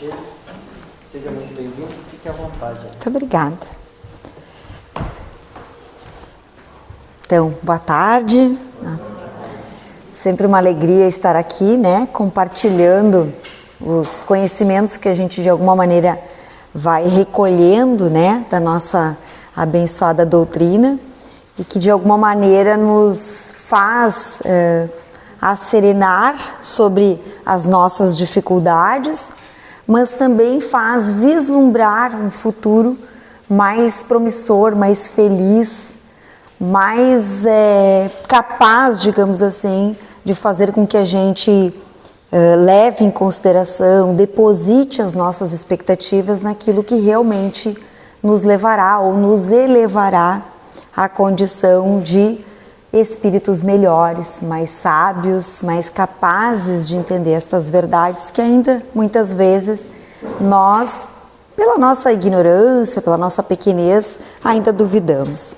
Teixeira. Seja muito bem-vindo, fique à vontade. Muito obrigada. Então, boa tarde. Sempre uma alegria estar aqui, né, compartilhando os conhecimentos que a gente de alguma maneira vai recolhendo, né, da nossa abençoada doutrina e que de alguma maneira nos faz acerenar sobre as nossas dificuldades, mas também faz vislumbrar um futuro mais promissor, mais feliz, mais capaz, digamos assim, de fazer com que a gente leve em consideração, deposite as nossas expectativas naquilo que realmente nos levará ou nos elevará à condição de espíritos melhores, mais sábios, mais capazes de entender estas verdades que ainda muitas vezes nós, pela nossa ignorância, pela nossa pequenez, ainda duvidamos.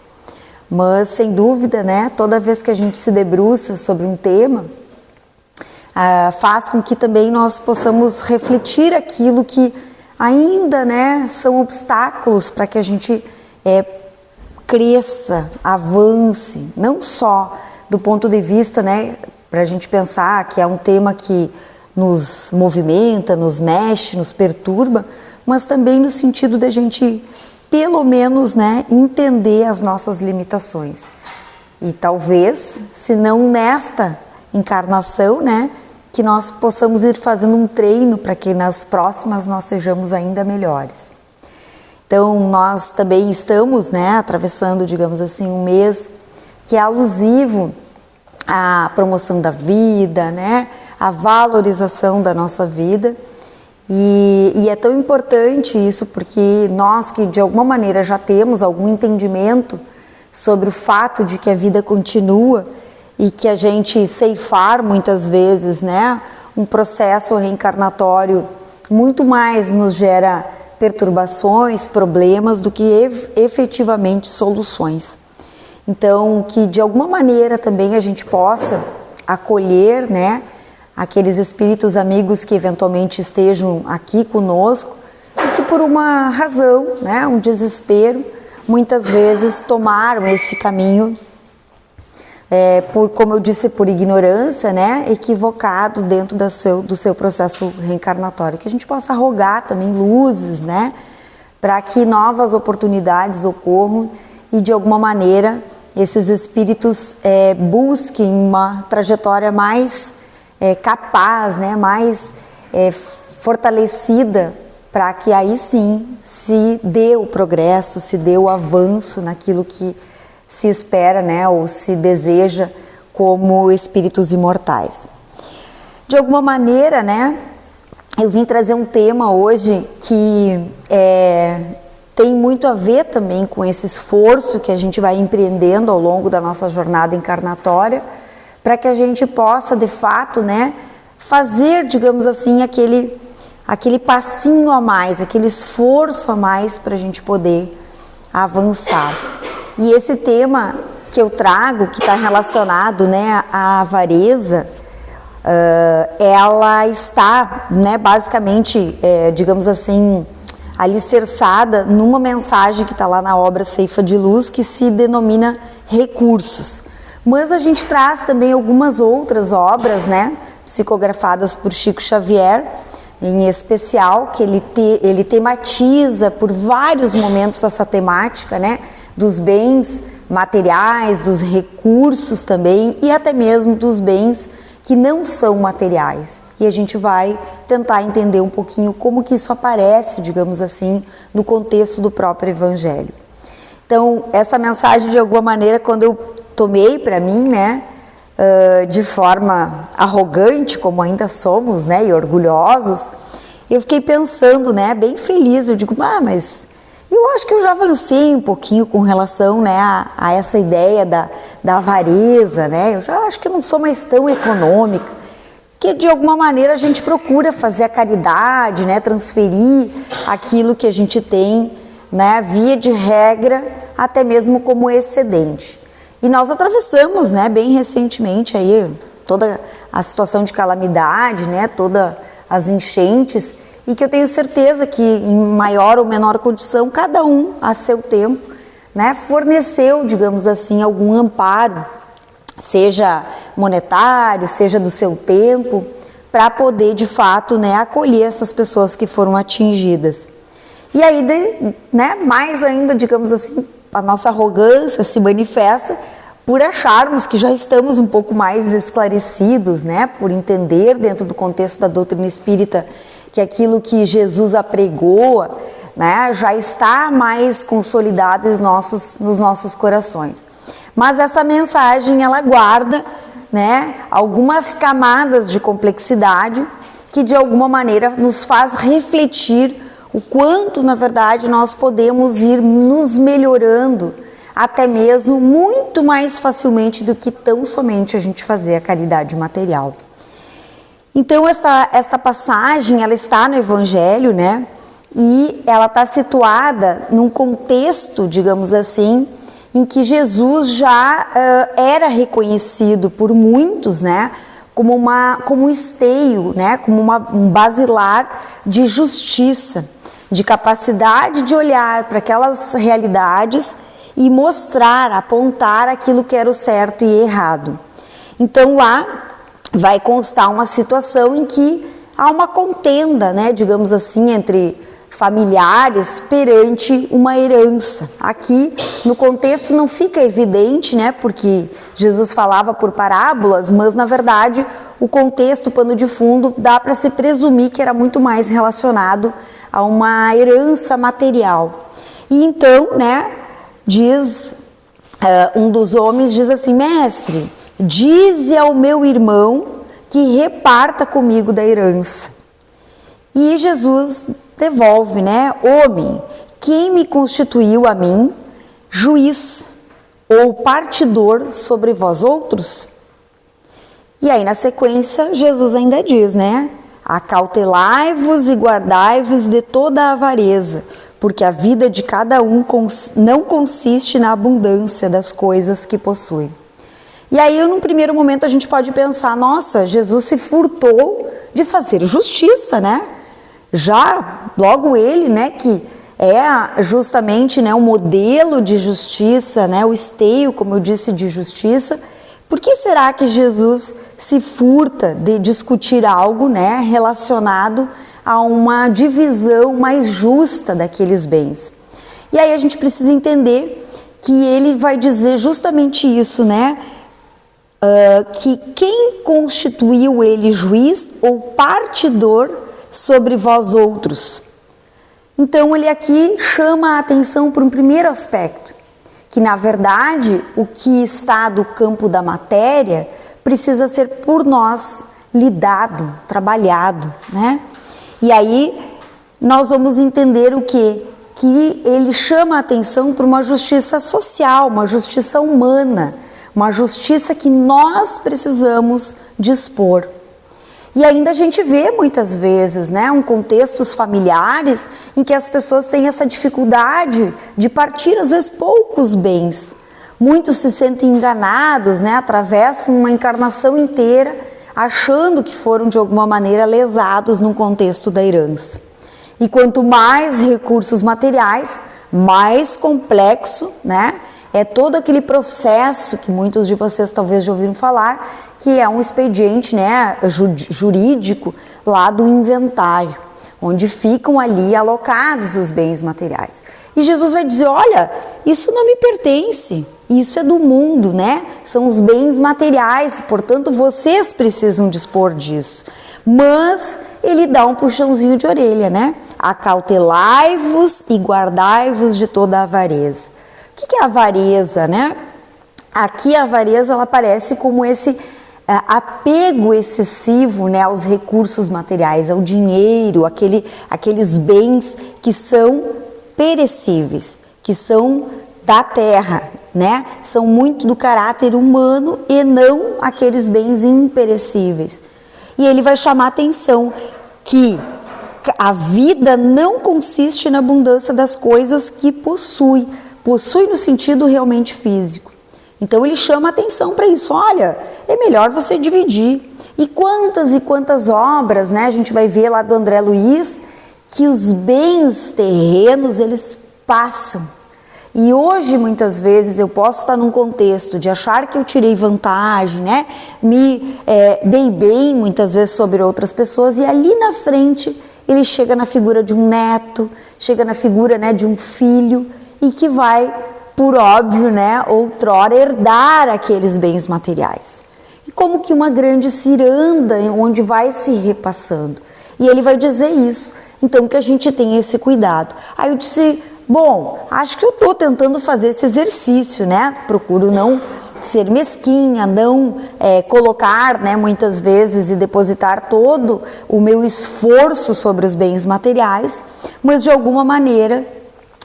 Mas sem dúvida, né, toda vez que a gente se debruça sobre um tema, faz com que também nós possamos refletir aquilo que ainda, né, são obstáculos para que a gente cresça, avance, não só do ponto de vista, né, para a gente pensar que é um tema que nos movimenta, nos mexe, nos perturba, mas também no sentido de a gente, pelo menos, né, entender as nossas limitações. E talvez, se não nesta encarnação, né, que nós possamos ir fazendo um treino para que nas próximas nós sejamos ainda melhores. Então, nós também estamos, né, atravessando, digamos assim, um mês que é alusivo à promoção da vida, né, à valorização da nossa vida. E é tão importante isso porque nós que de alguma maneira já temos algum entendimento sobre o fato de que a vida continua e que a gente ceifar muitas vezes, né, um processo reencarnatório muito mais nos gera perturbações, problemas do que efetivamente soluções. Então, que de alguma maneira também a gente possa acolher, né, aqueles espíritos amigos que eventualmente estejam aqui conosco e que por uma razão, né, um desespero, muitas vezes tomaram esse caminho por, como eu disse, por ignorância, né, equivocado dentro do seu processo reencarnatório. Que a gente possa rogar também luzes, né, para que novas oportunidades ocorram e de alguma maneira esses espíritos busquem uma trajetória mais capaz, né, mais fortalecida, para que aí sim se dê o progresso, se dê o avanço naquilo que se espera, né, ou se deseja como espíritos imortais. De alguma maneira, né, eu vim trazer um tema hoje que tem muito a ver também com esse esforço que a gente vai empreendendo ao longo da nossa jornada encarnatória, para que a gente possa, de fato, né, fazer, digamos assim, aquele passinho a mais, aquele esforço a mais para a gente poder avançar. E esse tema que eu trago, que está relacionado, né, à avareza, ela está, né, basicamente, digamos assim, alicerçada numa mensagem que está lá na obra Ceifa de Luz, que se denomina Recursos. Mas a gente traz também algumas outras obras, né, psicografadas por Chico Xavier, em especial, que ele tematiza por vários momentos essa temática, né, dos bens materiais, dos recursos também e até mesmo dos bens que não são materiais. E a gente vai tentar entender um pouquinho como que isso aparece, digamos assim, no contexto do próprio Evangelho. Então, essa mensagem, de alguma maneira, quando eu tomei para mim, né, de forma arrogante, como ainda somos, né, e orgulhosos, eu fiquei pensando, né, bem feliz. Eu digo, mas eu acho que eu já avancei um pouquinho com relação, né, a essa ideia da avareza, né? Eu já acho que eu não sou mais tão econômica, que de alguma maneira a gente procura fazer a caridade, né, transferir aquilo que a gente tem, né, via de regra, até mesmo como excedente. E nós atravessamos, né, bem recentemente aí toda a situação de calamidade, né, todas as enchentes, e que eu tenho certeza que em maior ou menor condição, cada um a seu tempo, né, forneceu, digamos assim, algum amparo, seja monetário, seja do seu tempo, para poder de fato, né, acolher essas pessoas que foram atingidas. E aí, né, mais ainda, digamos assim, a nossa arrogância se manifesta por acharmos que já estamos um pouco mais esclarecidos, né, por entender dentro do contexto da doutrina espírita que aquilo que Jesus apregoa, né, já está mais consolidado nos nossos corações. Mas essa mensagem, ela guarda, né, algumas camadas de complexidade que de alguma maneira nos faz refletir o quanto, na verdade, nós podemos ir nos melhorando até mesmo muito mais facilmente do que tão somente a gente fazer a caridade material. Então, esta passagem, ela está no Evangelho, né? E ela está situada num contexto, digamos assim, em que Jesus já era reconhecido por muitos, né? Como um esteio, né? Como um basilar de justiça, de capacidade de olhar para aquelas realidades e mostrar, apontar aquilo que era o certo e errado. Então lá vai constar uma situação em que há uma contenda, né, digamos assim, entre familiares perante uma herança. Aqui no contexto não fica evidente, né, porque Jesus falava por parábolas, mas na verdade o contexto, o pano de fundo, dá para se presumir que era muito mais relacionado a uma herança material. E então, né, diz, um dos homens diz assim: mestre, dize ao meu irmão que reparta comigo da herança. E Jesus devolve, né, homem, quem me constituiu a mim juiz ou partidor sobre vós outros? E aí na sequência Jesus ainda diz, né, acautelai-vos e guardai-vos de toda a avareza, porque a vida de cada um não consiste na abundância das coisas que possui. E aí, num primeiro momento, a gente pode pensar, nossa, Jesus se furtou de fazer justiça, né? Já, logo ele, né, que é justamente, né, um modelo de justiça, né, o esteio, como eu disse, de justiça. Por que será que Jesus se furta de discutir algo, né, relacionado a uma divisão mais justa daqueles bens? E aí a gente precisa entender que ele vai dizer justamente isso, né, que quem constituiu ele juiz ou partidor sobre vós outros. Então ele aqui chama a atenção para um primeiro aspecto, que na verdade o que está do campo da matéria precisa ser por nós lidado, trabalhado, né? E aí nós vamos entender o quê? Que ele chama a atenção para uma justiça social, uma justiça humana, uma justiça que nós precisamos dispor. E ainda a gente vê muitas vezes, né, contextos familiares em que as pessoas têm essa dificuldade de partir, às vezes, poucos bens. Muitos se sentem enganados, né, atravessam uma encarnação inteira achando que foram de alguma maneira lesados num contexto da herança. E quanto mais recursos materiais, mais complexo, né, é todo aquele processo que muitos de vocês talvez já ouviram falar, que é um expediente, né, jurídico lá do inventário, onde ficam ali alocados os bens materiais. E Jesus vai dizer, olha, isso não me pertence, isso é do mundo, né? São os bens materiais, portanto vocês precisam dispor disso. Mas ele dá um puxãozinho de orelha, né? Acautelai-vos e guardai-vos de toda a avareza. O que é avareza, né? Aqui a avareza ela aparece como esse apego excessivo, né, aos recursos materiais, ao dinheiro, aqueles bens que são perecíveis, que são da terra, né? São muito do caráter humano e não aqueles bens imperecíveis. E ele vai chamar a atenção que a vida não consiste na abundância das coisas que possui no sentido realmente físico. Então ele chama a atenção para isso, olha, é melhor você dividir. E quantas obras, né, a gente vai ver lá do André Luiz, que os bens terrenos, eles passam. E hoje, muitas vezes, eu posso estar num contexto de achar que eu tirei vantagem, né? Me dei bem, muitas vezes, sobre outras pessoas, e ali na frente, ele chega na figura de um neto, chega na figura, né, de um filho, e que vai, por óbvio, né, outrora, herdar aqueles bens materiais. E como que uma grande ciranda, onde vai se repassando. E ele vai dizer isso. Então, que a gente tenha esse cuidado. Aí eu disse, bom, acho que eu estou tentando fazer esse exercício, né? Procuro não ser mesquinha, não colocar, né, muitas vezes e depositar todo o meu esforço sobre os bens materiais, mas de alguma maneira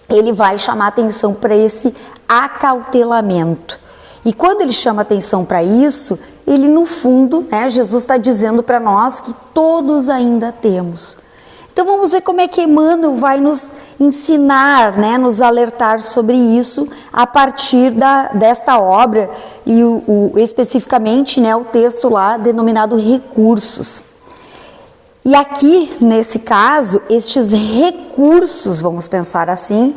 ele vai chamar atenção para esse acautelamento. E quando ele chama atenção para isso, ele no fundo, né, Jesus está dizendo para nós que todos ainda temos. Então vamos ver como é que Emmanuel vai nos ensinar, né, nos alertar sobre isso a partir desta obra e especificamente, né, o texto lá denominado Recursos. E aqui, nesse caso, estes recursos, vamos pensar assim,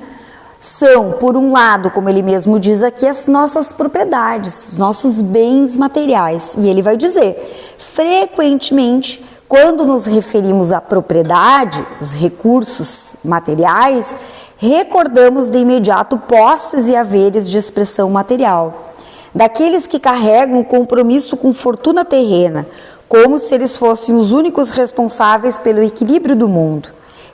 são, por um lado, como ele mesmo diz aqui, as nossas propriedades, os nossos bens materiais. E ele vai dizer, frequentemente, quando nos referimos à propriedade, os recursos materiais, recordamos de imediato posses e haveres de expressão material, daqueles que carregam um compromisso com fortuna terrena, como se eles fossem os únicos responsáveis pelo equilíbrio do mundo.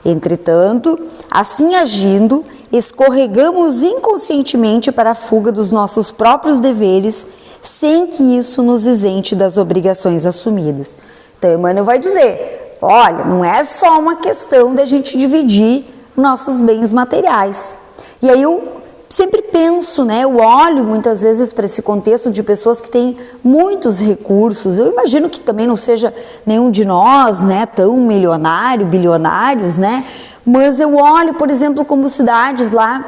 Entretanto, assim agindo, escorregamos inconscientemente para a fuga dos nossos próprios deveres, sem que isso nos isente das obrigações assumidas. Então, Emmanuel vai dizer, olha, não é só uma questão da gente dividir nossos bens materiais. E aí eu sempre penso, né, eu olho muitas vezes para esse contexto de pessoas que têm muitos recursos. Eu imagino que também não seja nenhum de nós, né, tão milionário, bilionários, né, mas eu olho, por exemplo, como cidades lá,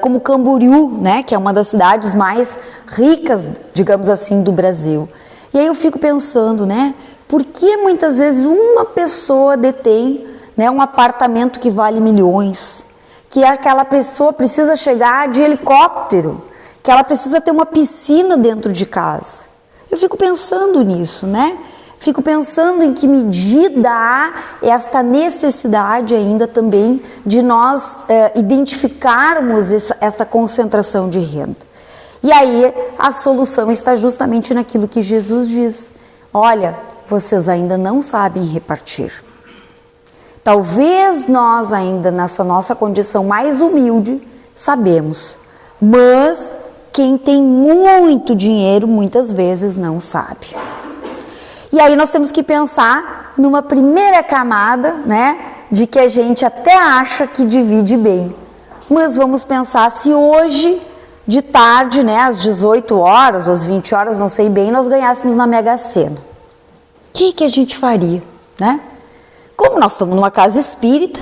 como Camboriú, né, que é uma das cidades mais ricas, digamos assim, do Brasil. E aí eu fico pensando, né, por que muitas vezes uma pessoa detém, né, um apartamento que vale milhões, que aquela pessoa precisa chegar de helicóptero, que ela precisa ter uma piscina dentro de casa? Eu fico pensando nisso, né? Fico pensando em que medida há esta necessidade ainda também de nós identificarmos esta concentração de renda. E aí a solução está justamente naquilo que Jesus diz. Olha, vocês ainda não sabem repartir. Talvez nós ainda nessa nossa condição mais humilde sabemos, mas quem tem muito dinheiro muitas vezes não sabe. E aí nós temos que pensar numa primeira camada, né, de que a gente até acha que divide bem. Mas vamos pensar se hoje, de tarde, né, às 18 horas, às 20 horas, não sei bem, nós ganhássemos na Mega Sena. O que a gente faria, né? Como nós estamos numa casa espírita,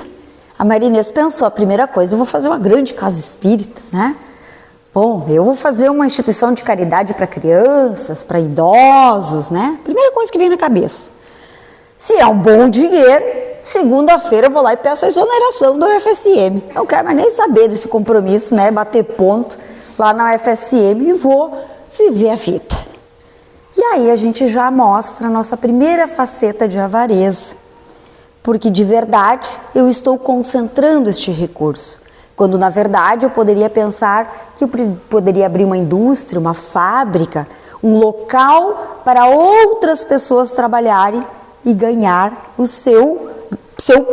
a Maria Inês pensou, a primeira coisa, eu vou fazer uma grande casa espírita, né? Bom, eu vou fazer uma instituição de caridade para crianças, para idosos, né? Primeira coisa que vem na cabeça. Se é um bom dinheiro, segunda-feira eu vou lá e peço a exoneração do UFSM. Eu não quero mais nem saber desse compromisso, né? Bater ponto lá na UFSM e vou viver a vida. E aí a gente já mostra a nossa primeira faceta de avareza. Porque de verdade eu estou concentrando este recurso. Quando na verdade eu poderia pensar que eu poderia abrir uma indústria, uma fábrica, um local para outras pessoas trabalharem e ganhar o seu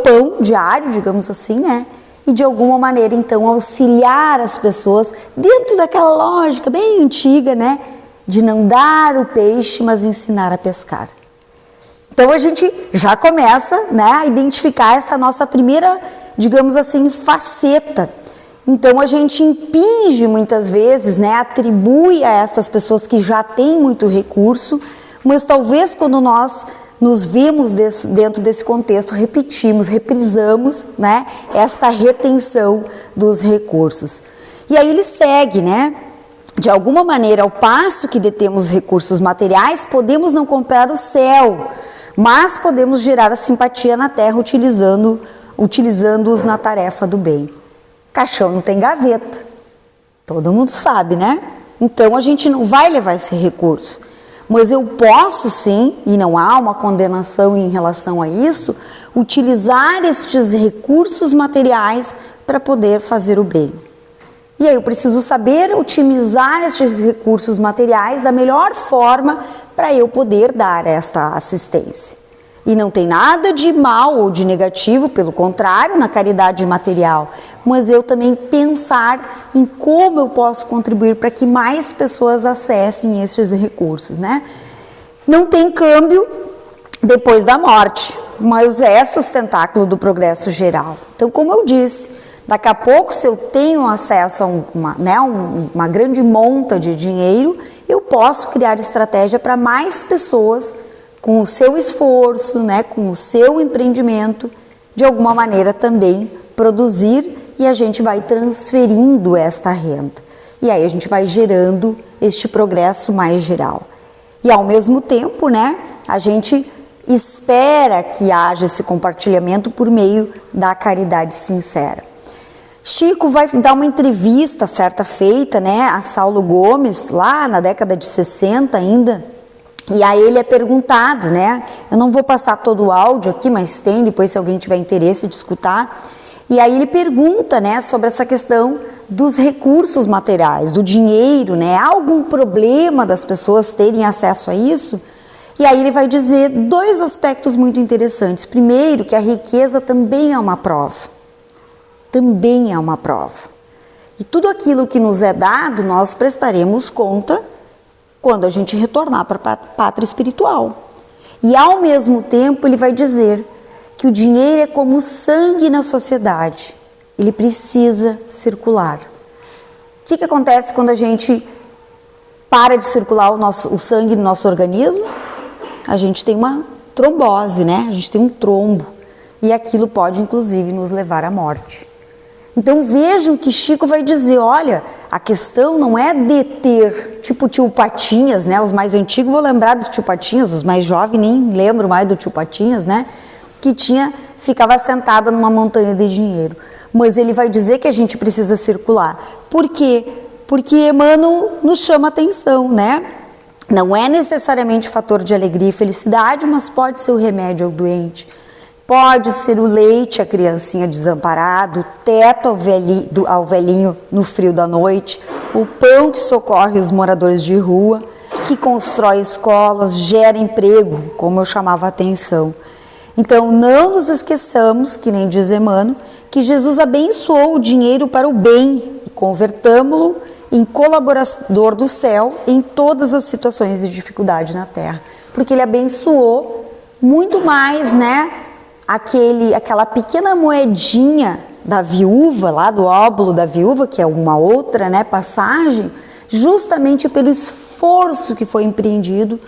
pão diário, digamos assim, né? E de alguma maneira então auxiliar as pessoas dentro daquela lógica bem antiga, né? De não dar o peixe, mas ensinar a pescar. Então a gente já começa, né, a identificar essa nossa primeira, digamos assim, faceta. Então a gente impinge muitas vezes, né, atribui a essas pessoas que já têm muito recurso, mas talvez quando nós nos vemos dentro desse contexto, reprisamos, né, esta retenção dos recursos. E aí ele segue, né? De alguma maneira, ao passo que detemos recursos materiais, podemos não comprar o céu, mas podemos gerar a simpatia na terra utilizando utilizando-os na tarefa do bem. Caixão não tem gaveta, todo mundo sabe, né? Então a gente não vai levar esse recurso, mas eu posso sim, e não há uma condenação em relação a isso, utilizar estes recursos materiais para poder fazer o bem. E aí eu preciso saber otimizar estes recursos materiais da melhor forma para eu poder dar esta assistência. E não tem nada de mal ou de negativo, pelo contrário, na caridade material, mas eu também pensar em como eu posso contribuir para que mais pessoas acessem esses recursos, né? Não tem câmbio depois da morte, mas é sustentáculo do progresso geral. Então, como eu disse, daqui a pouco, se eu tenho acesso a uma grande monta de dinheiro, eu posso criar estratégia para mais pessoas com o seu esforço, né, com o seu empreendimento, de alguma maneira também produzir, e a gente vai transferindo esta renda. E aí a gente vai gerando este progresso mais geral. E ao mesmo tempo, né, a gente espera que haja esse compartilhamento por meio da caridade sincera. Chico vai dar uma entrevista certa feita, né, a Saulo Gomes, lá na década de 60 ainda, e aí ele é perguntado, né, eu não vou passar todo o áudio aqui, mas tem, depois se alguém tiver interesse de escutar, e aí ele pergunta, né, sobre essa questão dos recursos materiais, do dinheiro, né, há algum problema das pessoas terem acesso a isso? E aí ele vai dizer dois aspectos muito interessantes. Primeiro, que a riqueza também é uma prova. Também é uma prova. E tudo aquilo que nos é dado, nós prestaremos conta quando a gente retornar para a pátria espiritual. E ao mesmo tempo ele vai dizer que o dinheiro é como sangue na sociedade. Ele precisa circular. O que acontece quando a gente para de circular o sangue no nosso organismo? A gente tem uma trombose, né? A gente tem um trombo. E aquilo pode, inclusive, nos levar à morte. Então vejam que Chico vai dizer, olha, a questão não é deter, tipo tio Patinhas, né? Os mais antigos vão lembrar dos tio Patinhas, os mais jovens nem lembram mais do tio Patinhas, né? Que ficava sentada numa montanha de dinheiro. Mas ele vai dizer que a gente precisa circular. Por quê? Porque Emmanuel nos chama atenção, né? Não é necessariamente fator de alegria e felicidade, mas pode ser o remédio ao doente. Pode ser o leite à criancinha desamparada, o teto ao velhinho no frio da noite, o pão que socorre os moradores de rua, que constrói escolas, gera emprego, como eu chamava a atenção. Então, não nos esqueçamos, que nem diz Emmanuel, que Jesus abençoou o dinheiro para o bem e convertamos-lo em colaborador do céu em todas as situações de dificuldade na terra. Porque ele abençoou muito mais, né? Aquela pequena moedinha da viúva, lá do óbolo da viúva, que é uma outra, né, passagem, justamente pelo esforço que foi empreendido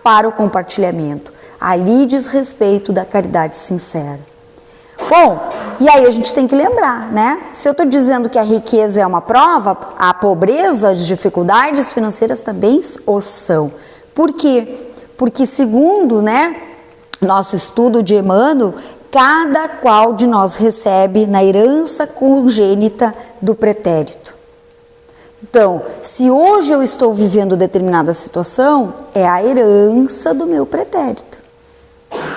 para o compartilhamento. Ali diz respeito da caridade sincera. Bom, e aí a gente tem que lembrar, né? Se eu estou dizendo que a riqueza é uma prova, a pobreza, as dificuldades financeiras também o são. Por quê? Porque segundo, né, nosso estudo de Emmanuel, cada qual de nós recebe na herança congênita do pretérito. Então, se hoje eu estou vivendo determinada situação, é a herança do meu pretérito.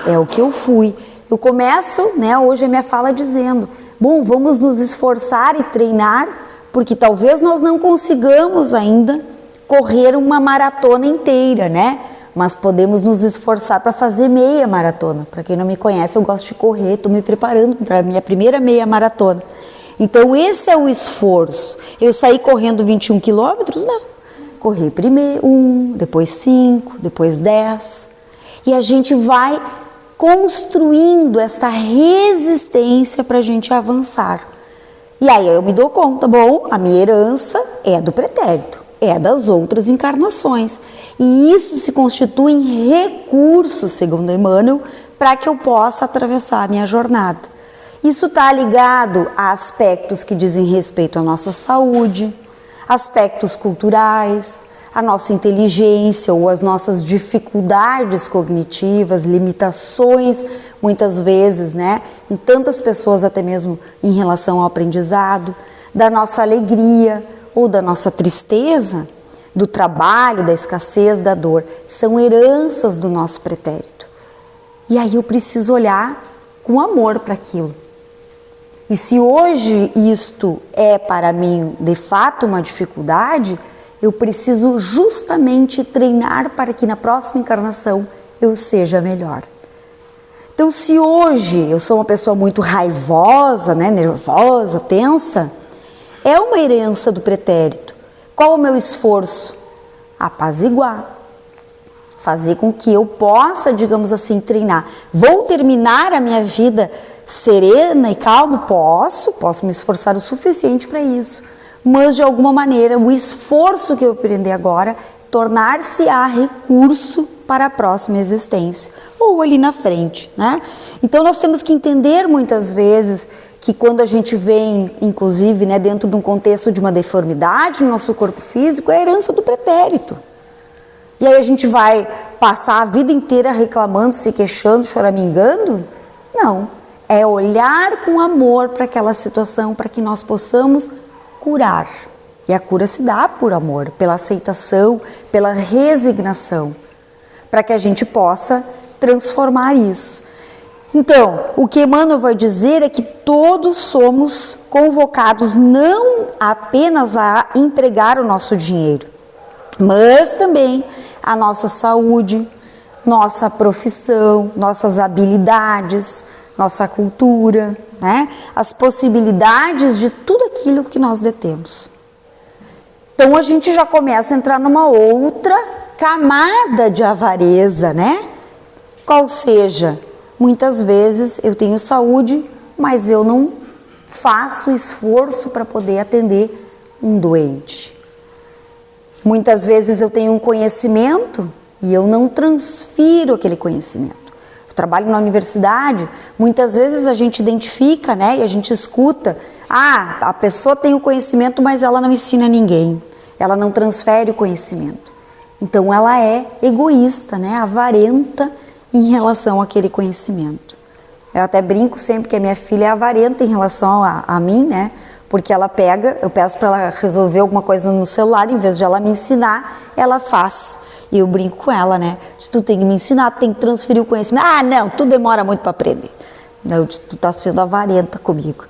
É o que eu fui. Eu começo, né, hoje a minha fala dizendo, bom, vamos nos esforçar e treinar, porque talvez nós não consigamos ainda correr uma maratona inteira, né? Mas podemos nos esforçar para fazer meia maratona. Para quem não me conhece, eu gosto de correr, estou me preparando para a minha primeira meia maratona. Então esse é o esforço. Eu saí correndo 21 quilômetros? Não. Corri primeiro 1, depois 5, depois 10. E a gente vai construindo esta resistência para a gente avançar. E aí eu me dou conta, bom, a minha herança é do pretérito, é das outras encarnações. E isso se constitui em recursos, segundo Emmanuel, para que eu possa atravessar a minha jornada. Isso está ligado a aspectos que dizem respeito à nossa saúde, aspectos culturais, a nossa inteligência ou as nossas dificuldades cognitivas, limitações, muitas vezes, né, em tantas pessoas, até mesmo em relação ao aprendizado, da nossa alegria ou da nossa tristeza, do trabalho, da escassez, da dor, são heranças do nosso pretérito. E aí eu preciso olhar com amor para aquilo. E se hoje isto é para mim de fato uma dificuldade, eu preciso justamente treinar para que na próxima encarnação eu seja melhor. Então, se hoje eu sou uma pessoa muito raivosa, né, nervosa, tensa, é uma herança do pretérito. Qual o meu esforço? Apaziguar. Fazer com que eu possa, digamos assim, treinar. Vou terminar a minha vida serena e calma? Posso me esforçar o suficiente para isso. Mas, de alguma maneira, o esforço que eu aprender agora tornar-se-á recurso para a próxima existência, ou ali na frente, né? Então, nós temos que entender muitas vezes que quando a gente vem, inclusive, né, dentro de um contexto de uma deformidade no nosso corpo físico, é a herança do pretérito. E aí a gente vai passar a vida inteira reclamando, se queixando, choramingando? Não. É olhar com amor para aquela situação, para que nós possamos curar. E a cura se dá por amor, pela aceitação, pela resignação, para que a gente possa transformar isso. Então, o que Emmanuel vai dizer é que todos somos convocados não apenas a empregar o nosso dinheiro, mas também a nossa saúde, nossa profissão, nossas habilidades, nossa cultura, né? As possibilidades de tudo aquilo que nós detemos. Então a gente já começa a entrar numa outra camada de avareza, né? Qual seja, muitas vezes eu tenho saúde, mas eu não faço esforço para poder atender um doente. Muitas vezes eu tenho um conhecimento e eu não transfiro aquele conhecimento. Eu trabalho na universidade, muitas vezes a gente identifica, né, e a gente escuta, a pessoa tem o conhecimento, mas ela não ensina ninguém, ela não transfere o conhecimento. Então ela é egoísta, né, avarenta em relação àquele conhecimento. Eu até brinco sempre que a minha filha é avarenta em relação a mim, né, porque ela pega, eu peço para ela resolver alguma coisa no celular, em vez de ela me ensinar, ela faz. E eu brinco com ela, né? Tu tem que me ensinar, tu tem que transferir o conhecimento. Ah, não, tu demora muito para aprender. Eu disse, tu tá sendo avarenta comigo.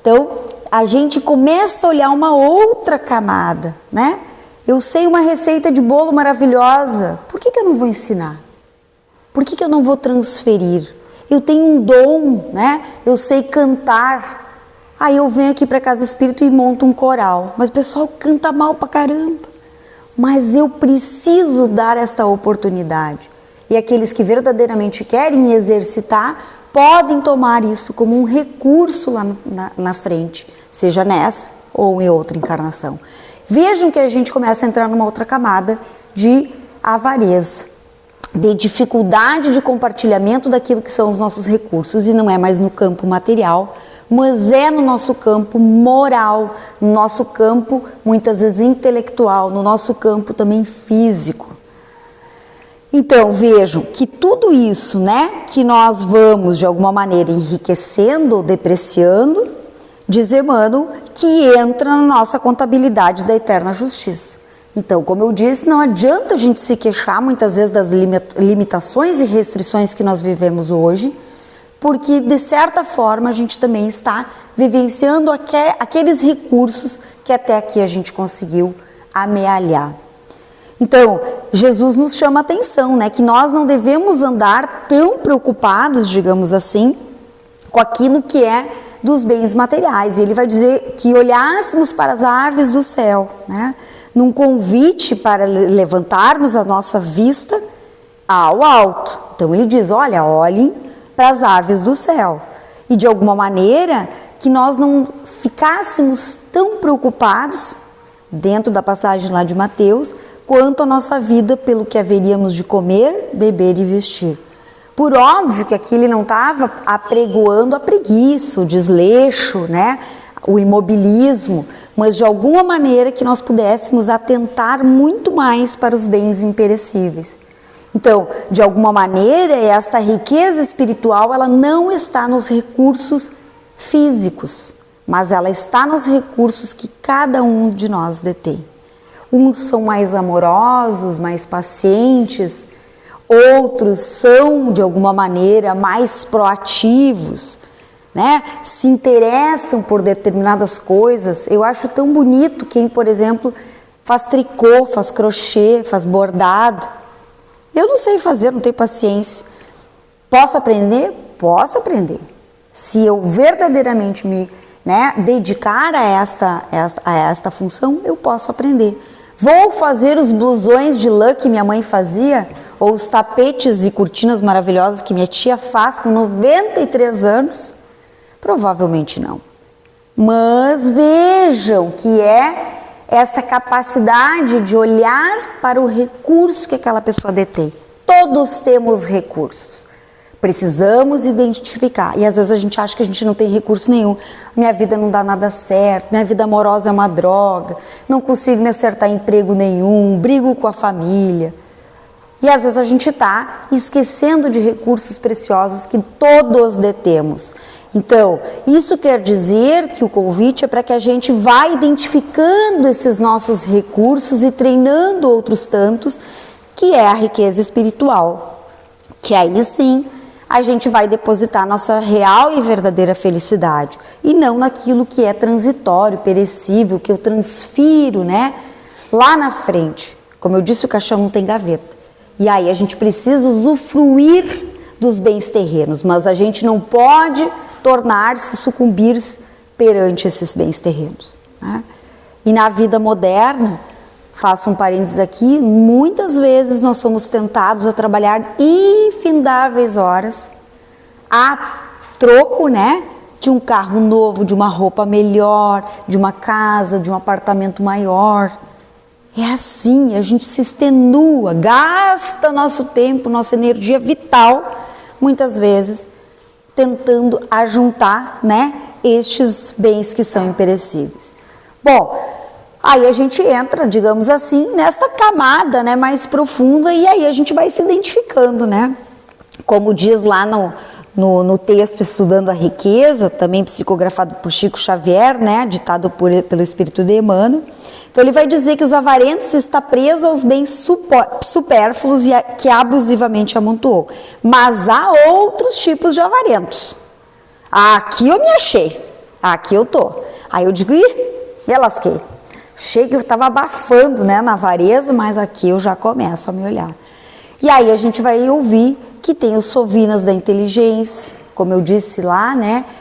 Então, a gente começa a olhar uma outra camada, né? Eu sei uma receita de bolo maravilhosa, por que eu não vou ensinar? Por que eu não vou transferir? Eu tenho um dom, né? Eu sei cantar. Aí eu venho aqui para Casa Espírita e monto um coral. Mas o pessoal canta mal pra caramba. Mas eu preciso dar esta oportunidade. E aqueles que verdadeiramente querem exercitar, podem tomar isso como um recurso lá na frente. Seja nessa ou em outra encarnação. Vejam que a gente começa a entrar numa outra camada de avareza, de dificuldade de compartilhamento daquilo que são os nossos recursos. E não é mais no campo material, mas é no nosso campo moral, no nosso campo muitas vezes intelectual, no nosso campo também físico. Então vejam que tudo isso, né, que nós vamos de alguma maneira enriquecendo ou depreciando, diz Emmanuel, que entra na nossa contabilidade da eterna justiça. Então, como eu disse, não adianta a gente se queixar muitas vezes das limitações e restrições que nós vivemos hoje, porque de certa forma a gente também está vivenciando aqueles recursos que até aqui a gente conseguiu amealhar. Então, Jesus nos chama a atenção, né, que nós não devemos andar tão preocupados, digamos assim, com aquilo que é dos bens materiais. E ele vai dizer que olhássemos para as aves do céu, né, num convite para levantarmos a nossa vista ao alto. Então ele diz, olha, olhem para as aves do céu. E de alguma maneira que nós não ficássemos tão preocupados, dentro da passagem lá de Mateus, quanto a nossa vida pelo que haveríamos de comer, beber e vestir. Por óbvio que aqui ele não estava apregoando a preguiça, o desleixo, né? o imobilismo, mas de alguma maneira que nós pudéssemos atentar muito mais para os bens imperecíveis. Então, de alguma maneira, esta riqueza espiritual, ela não está nos recursos físicos, mas ela está nos recursos que cada um de nós detém. Uns são mais amorosos, mais pacientes, outros são, de alguma maneira, mais proativos, né? Se interessam por determinadas coisas. Eu acho tão bonito quem, por exemplo, faz tricô, faz crochê, faz bordado. Eu não sei fazer, não tenho paciência. Posso aprender? Posso aprender. Se eu verdadeiramente me dedicar a esta função, eu posso aprender. Vou fazer os blusões de lã que minha mãe fazia, ou os tapetes e cortinas maravilhosas que minha tia faz com 93 anos? Provavelmente não. Mas vejam que é essa capacidade de olhar para o recurso que aquela pessoa detém. Todos temos recursos. Precisamos identificar. E às vezes a gente acha que a gente não tem recurso nenhum. Minha vida não dá nada certo, minha vida amorosa é uma droga, não consigo me acertar em emprego nenhum, brigo com a família. E às vezes a gente está esquecendo de recursos preciosos que todos detemos. Então, isso quer dizer que o convite é para que a gente vá identificando esses nossos recursos e treinando outros tantos, que é a riqueza espiritual. Que aí sim a gente vai depositar nossa real e verdadeira felicidade. E não naquilo que é transitório, perecível, que eu transfiro, lá na frente. Como eu disse, o caixão não tem gaveta. E aí a gente precisa usufruir dos bens terrenos, mas a gente não pode tornar-se, sucumbir perante esses bens terrenos. E na vida moderna, faço um parênteses aqui, muitas vezes nós somos tentados a trabalhar infindáveis horas a troco, de um carro novo, de uma roupa melhor, de uma casa, de um apartamento maior. É assim, a gente se extenua, gasta nosso tempo, nossa energia vital, muitas vezes, tentando ajuntar, estes bens que são imperecíveis. Bom, aí a gente entra, digamos assim, nesta camada, mais profunda, e aí a gente vai se identificando, Como diz lá no texto Estudando a Riqueza, também psicografado por Chico Xavier, ditado pelo Espírito de Emmanuel. Então ele vai dizer que os avarentos está preso aos bens supérfluos e que abusivamente amontoou. Mas há outros tipos de avarentos. Aqui eu me achei, aqui eu tô. Aí eu digo, me lasquei. Achei que eu estava abafando, na avareza, mas aqui eu já começo a me olhar. E aí a gente vai ouvir que tem os sovinas da inteligência, como eu disse lá,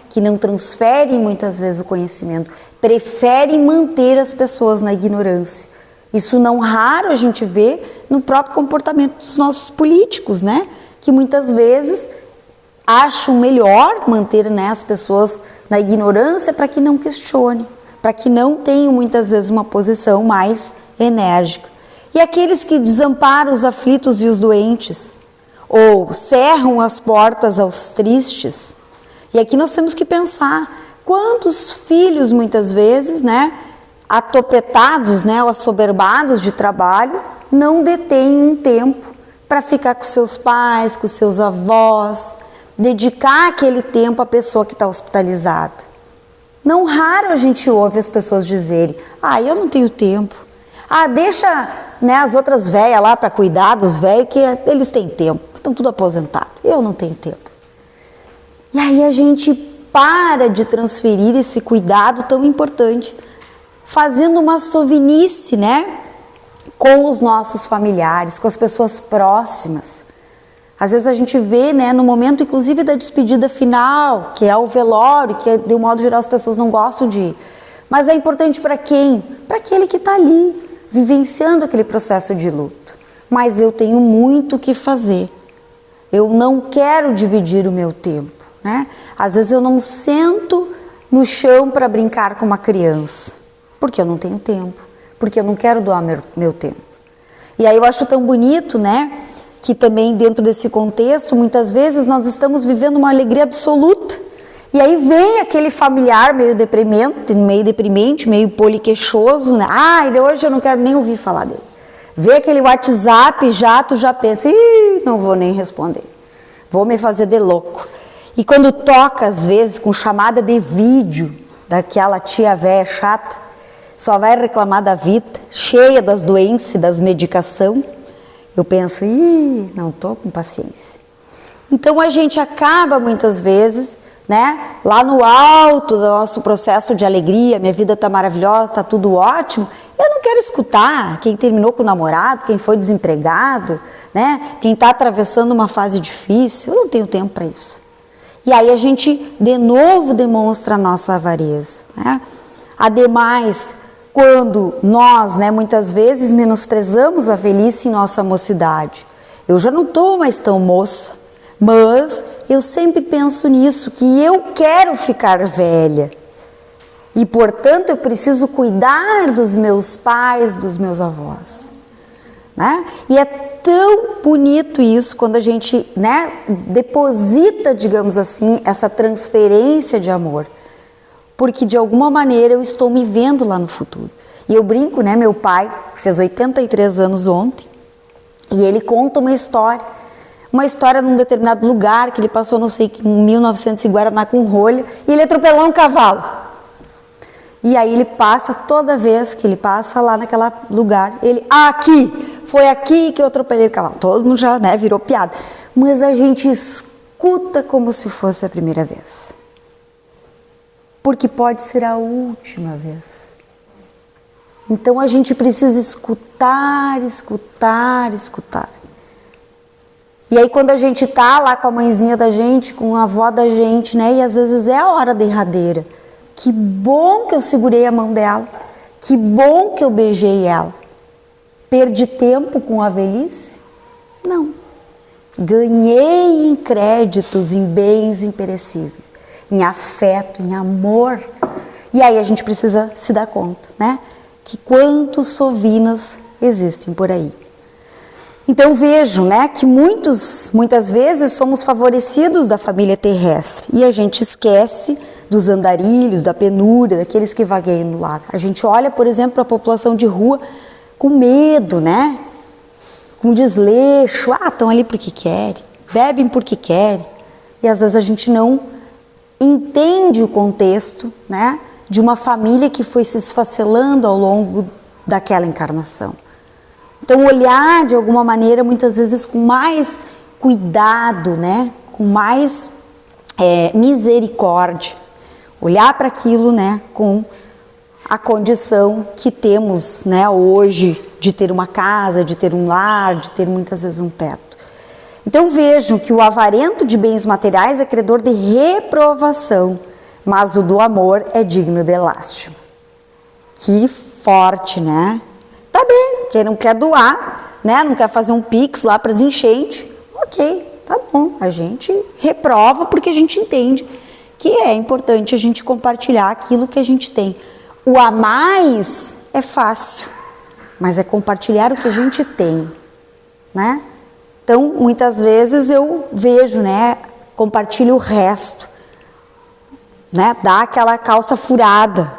que não transferem muitas vezes o conhecimento, preferem manter as pessoas na ignorância. Isso não raro a gente vê no próprio comportamento dos nossos políticos, que muitas vezes acham melhor manter as pessoas na ignorância para que não questione, para que não tenham muitas vezes uma posição mais enérgica. E aqueles que desamparam os aflitos e os doentes, ou cerram as portas aos tristes. E aqui nós temos que pensar quantos filhos muitas vezes, atopetados, ou assoberbados de trabalho, não detêm um tempo para ficar com seus pais, com seus avós, dedicar aquele tempo à pessoa que está hospitalizada. Não raro a gente ouve as pessoas dizerem, eu não tenho tempo. Deixa as outras velhas lá para cuidar dos velhos, que eles têm tempo, estão tudo aposentados. Eu não tenho tempo. E aí a gente para de transferir esse cuidado tão importante, fazendo uma sovinice, com os nossos familiares, com as pessoas próximas. Às vezes a gente vê, no momento inclusive da despedida final, que é o velório, que de um modo geral as pessoas não gostam de ir. Mas é importante para quem? Para aquele que está ali, vivenciando aquele processo de luto. Mas eu tenho muito o que fazer. Eu não quero dividir o meu tempo, Às vezes eu não sento no chão para brincar com uma criança, porque eu não tenho tempo, porque eu não quero doar meu tempo. E aí eu acho tão bonito, que também dentro desse contexto, muitas vezes nós estamos vivendo uma alegria absoluta E aí vem aquele familiar meio deprimente, meio poliqueixoso, né? Ah, hoje eu não quero nem ouvir falar dele. Vê aquele WhatsApp, tu já pensa, não vou nem responder. Vou me fazer de louco. E quando toca, às vezes, com chamada de vídeo, daquela tia velha chata, só vai reclamar da vida, cheia das doenças e das medicação, eu penso, não estou com paciência. Então a gente acaba muitas vezes, né, lá no alto do nosso processo de alegria, minha vida está maravilhosa, está tudo ótimo, eu não quero escutar quem terminou com o namorado, quem foi desempregado, né, quem está atravessando uma fase difícil, eu não tenho tempo para isso. E aí a gente de novo demonstra a nossa avareza, né? Ademais, quando nós, né, muitas vezes menosprezamos a velhice em nossa mocidade. Eu já não estou mais tão moça, mas eu sempre penso nisso, que eu quero ficar velha. E, portanto, eu preciso cuidar dos meus pais, dos meus avós. Né? E é tão bonito isso quando a gente, né, deposita, digamos assim, essa transferência de amor. Porque de alguma maneira eu estou me vendo lá no futuro. E eu brinco, né? Meu pai fez 83 anos ontem e ele conta uma história num determinado lugar que ele passou, não sei, em 1900 em Guaraná com rolha, e ele atropelou um cavalo. E aí ele passa, toda vez que ele passa lá naquele lugar, ele, foi aqui que eu atropelei o cavalo. Todo mundo já, né, virou piada. Mas a gente escuta como se fosse a primeira vez. Porque pode ser a última vez. Então a gente precisa escutar. E aí quando a gente tá lá com a mãezinha da gente, com a avó da gente, né, e às vezes é a hora derradeira. Que bom que eu segurei a mão dela. Que bom que eu beijei ela. Perdi tempo com a velhice? Não. Ganhei em créditos, em bens imperecíveis, em afeto, em amor. E aí a gente precisa se dar conta, né? Que quantos sovinas existem por aí. Então vejo, né, que muitas vezes somos favorecidos da família terrestre e a gente esquece dos andarilhos, da penúria, daqueles que vagueiam no lar. A gente olha, por exemplo, para a população de rua com medo, né? Com desleixo, estão ali porque querem, bebem porque querem. E às vezes a gente não entende o contexto, né, de uma família que foi se esfacelando ao longo daquela encarnação. Então olhar de alguma maneira, muitas vezes com mais cuidado, né, com mais misericórdia, olhar para aquilo, né, com a condição que temos, né, hoje de ter uma casa, de ter um lar, de ter muitas vezes um teto. Então vejam que o avarento de bens materiais é credor de reprovação, mas o do amor é digno de lástima. Que forte, né? Tá bem, quem não quer doar, né, não quer fazer um pix lá para as enchentes, ok, tá bom, a gente reprova porque a gente entende que é importante a gente compartilhar aquilo que a gente tem. O a mais é fácil, mas é compartilhar o que a gente tem, né? Então, muitas vezes eu vejo, né, compartilho o resto, né, dá aquela calça furada,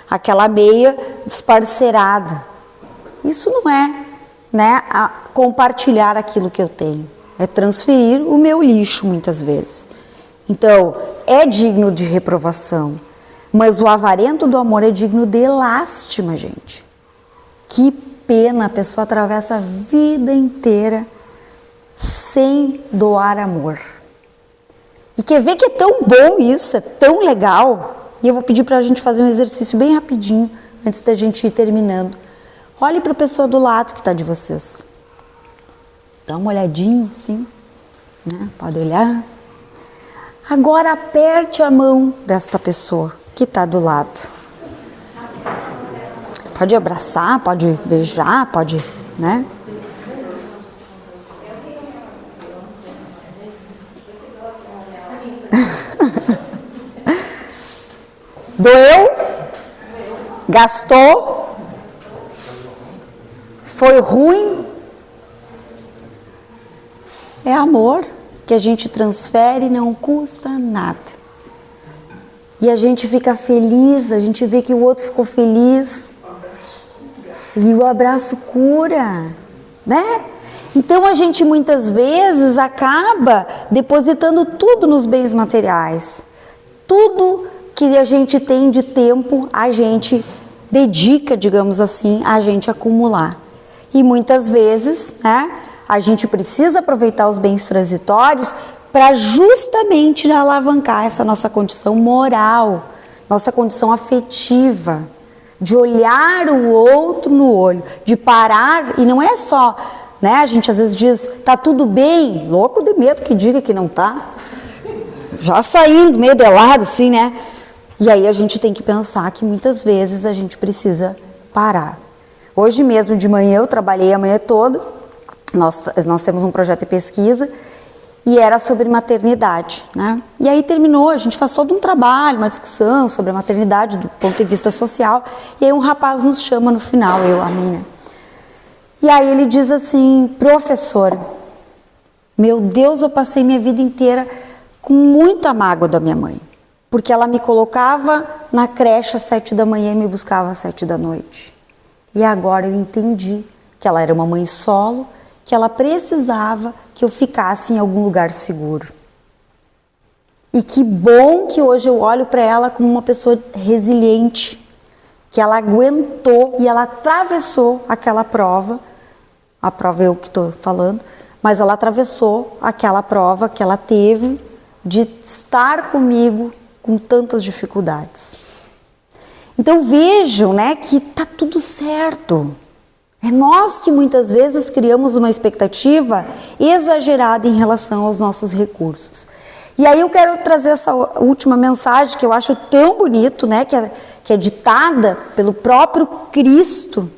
aquela meia desparcerada. Isso não é, né, compartilhar aquilo que eu tenho, é transferir o meu lixo muitas vezes. Então, é digno de reprovação, mas o avarento do amor é digno de lástima, gente. Que pena, a pessoa atravessa a vida inteira sem doar amor. E quer ver que é tão bom isso, é tão legal? E eu vou pedir para a gente fazer um exercício bem rapidinho, antes da gente ir terminando. Olhe para a pessoa do lado que está de vocês. Dá uma olhadinha assim, né? Pode olhar. Agora aperte a mão desta pessoa que está do lado. Pode abraçar, pode beijar, pode, né? Doeu? Gastou? Foi ruim? É amor que a gente transfere e não custa nada. E a gente fica feliz, a gente vê que o outro ficou feliz. E o abraço cura, né? Então a gente muitas vezes acaba depositando tudo nos bens materiais. Tudo que a gente tem de tempo, a gente dedica, digamos assim, a gente acumular. E muitas vezes, né, a gente precisa aproveitar os bens transitórios para justamente alavancar essa nossa condição moral, nossa condição afetiva, de olhar o outro no olho, de parar, e não é só, né, a gente às vezes diz, tá tudo bem, louco de medo que diga que não tá, já saindo meio de lado assim, né, e aí a gente tem que pensar que muitas vezes a gente precisa parar. Hoje mesmo de manhã eu trabalhei a manhã toda, nós temos um projeto de pesquisa, e era sobre maternidade, né? E aí terminou, a gente faz todo um trabalho, uma discussão sobre a maternidade do ponto de vista social, e aí um rapaz nos chama no final, a mim, né? E aí ele diz assim, professora, meu Deus, eu passei minha vida inteira com muita mágoa da minha mãe, porque ela me colocava na creche às 7 da manhã e me buscava às 7 da noite. E agora eu entendi que ela era uma mãe solo, que ela precisava que eu ficasse em algum lugar seguro. E que bom que hoje eu olho para ela como uma pessoa resiliente, que ela aguentou e ela atravessou aquela prova, a prova é eu que estou falando, mas ela atravessou aquela prova que ela teve de estar comigo com tantas dificuldades. Então vejam, né, que tá tudo certo. É nós que muitas vezes criamos uma expectativa exagerada em relação aos nossos recursos. E aí eu quero trazer essa última mensagem que eu acho tão bonito, né, que é ditada pelo próprio Cristo,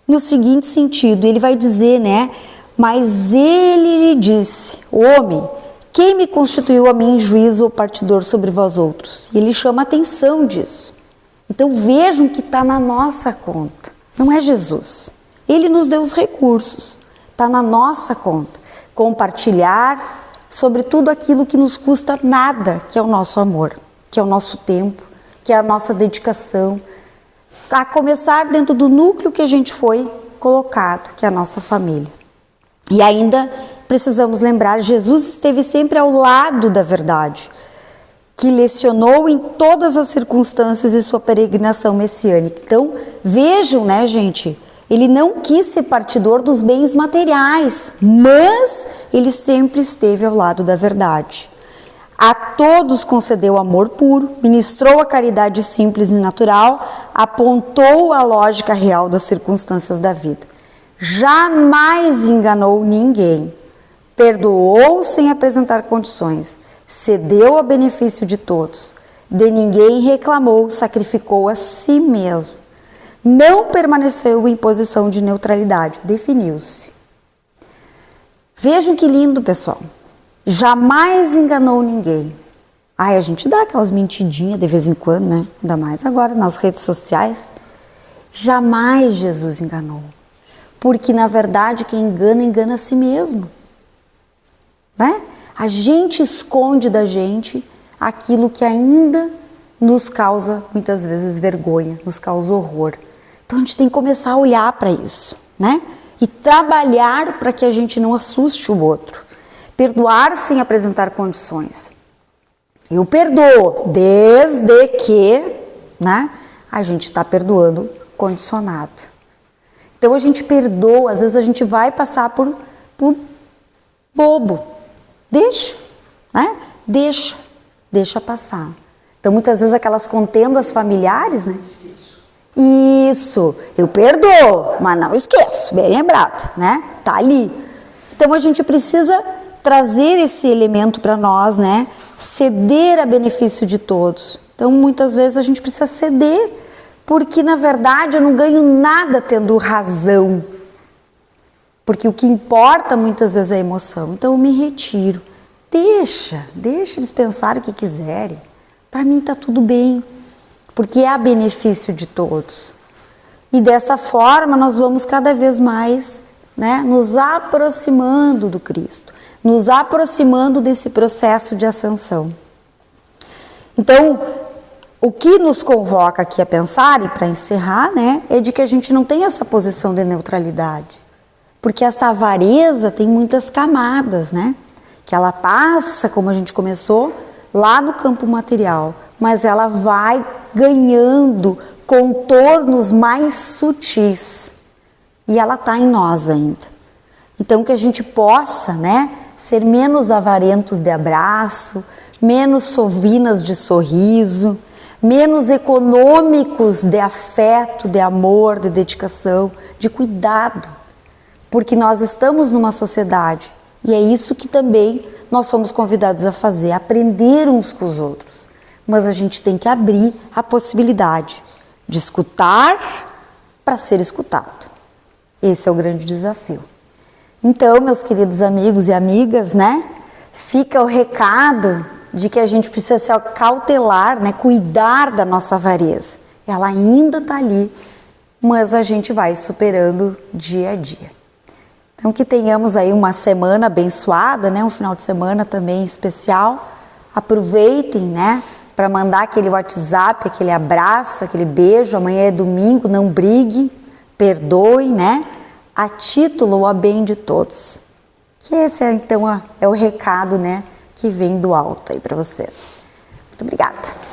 no seguinte sentido, ele vai dizer, né, mas ele lhe disse, homem, quem me constituiu a mim juiz ou partidor sobre vós outros? E ele chama a atenção disso. Então vejam que está na nossa conta. Não é Jesus. Ele nos deu os recursos. Está na nossa conta. Compartilhar sobre tudo aquilo que nos custa nada, que é o nosso amor, que é o nosso tempo, que é a nossa dedicação. A começar dentro do núcleo que a gente foi colocado, que é a nossa família. E ainda precisamos lembrar, Jesus esteve sempre ao lado da verdade, que lecionou em todas as circunstâncias de sua peregrinação messiânica. Então, vejam, né, gente, ele não quis ser partidor dos bens materiais, mas ele sempre esteve ao lado da verdade. A todos concedeu amor puro, ministrou a caridade simples e natural, apontou a lógica real das circunstâncias da vida. Jamais enganou ninguém, perdoou sem apresentar condições, cedeu a benefício de todos, de ninguém reclamou, sacrificou a si mesmo. Não permaneceu em posição de neutralidade, definiu-se. Vejam que lindo, pessoal. Jamais enganou ninguém. Ai, a gente dá aquelas mentidinhas de vez em quando, né? Ainda mais agora nas redes sociais. Jamais Jesus enganou. Porque, na verdade, quem engana, engana a si mesmo. Né? A gente esconde da gente aquilo que ainda nos causa, muitas vezes, vergonha, nos causa horror. Então, a gente tem que começar a olhar para isso, né? E trabalhar para que a gente não assuste o outro. Perdoar sem apresentar condições. Eu perdoo, desde que, né, a gente está perdoando condicionado. Então, a gente perdoa, às vezes a gente vai passar por bobo. Deixa, né? Deixa passar. Então, muitas vezes aquelas contendas familiares, né? Isso, eu perdoo, mas não esqueço, bem lembrado, né? Tá ali. Então, a gente precisa trazer esse elemento para nós, né? Ceder a benefício de todos. Então, muitas vezes a gente precisa ceder, porque, na verdade, eu não ganho nada tendo razão. Porque o que importa muitas vezes é a emoção. Então eu me retiro. Deixa eles pensarem o que quiserem. Para mim está tudo bem. Porque é a benefício de todos. E dessa forma nós vamos cada vez mais, né, nos aproximando do Cristo. Nos aproximando desse processo de ascensão. Então, o que nos convoca aqui a pensar, e para encerrar, né, é de que a gente não tem essa posição de neutralidade. Porque essa avareza tem muitas camadas, né? Que ela passa, como a gente começou, lá no campo material, mas ela vai ganhando contornos mais sutis. E ela está em nós ainda. Então, que a gente possa, né, ser menos avarentos de abraço, menos sovinas de sorriso, menos econômicos de afeto, de amor, de dedicação, de cuidado. Porque nós estamos numa sociedade e é isso que também nós somos convidados a fazer, aprender uns com os outros. Mas a gente tem que abrir a possibilidade de escutar para ser escutado. Esse é o grande desafio. Então, meus queridos amigos e amigas, né, fica o recado de que a gente precisa se cautelar, né, cuidar da nossa avareza. Ela ainda está ali, mas a gente vai superando dia a dia. Então, que tenhamos aí uma semana abençoada, né, um final de semana também especial. Aproveitem, né, para mandar aquele WhatsApp, aquele abraço, aquele beijo. Amanhã é domingo, não brigue, perdoe, né, a título ou a bem de todos. Que esse é, então, é o recado, né, que vem do alto aí para vocês. Muito obrigada.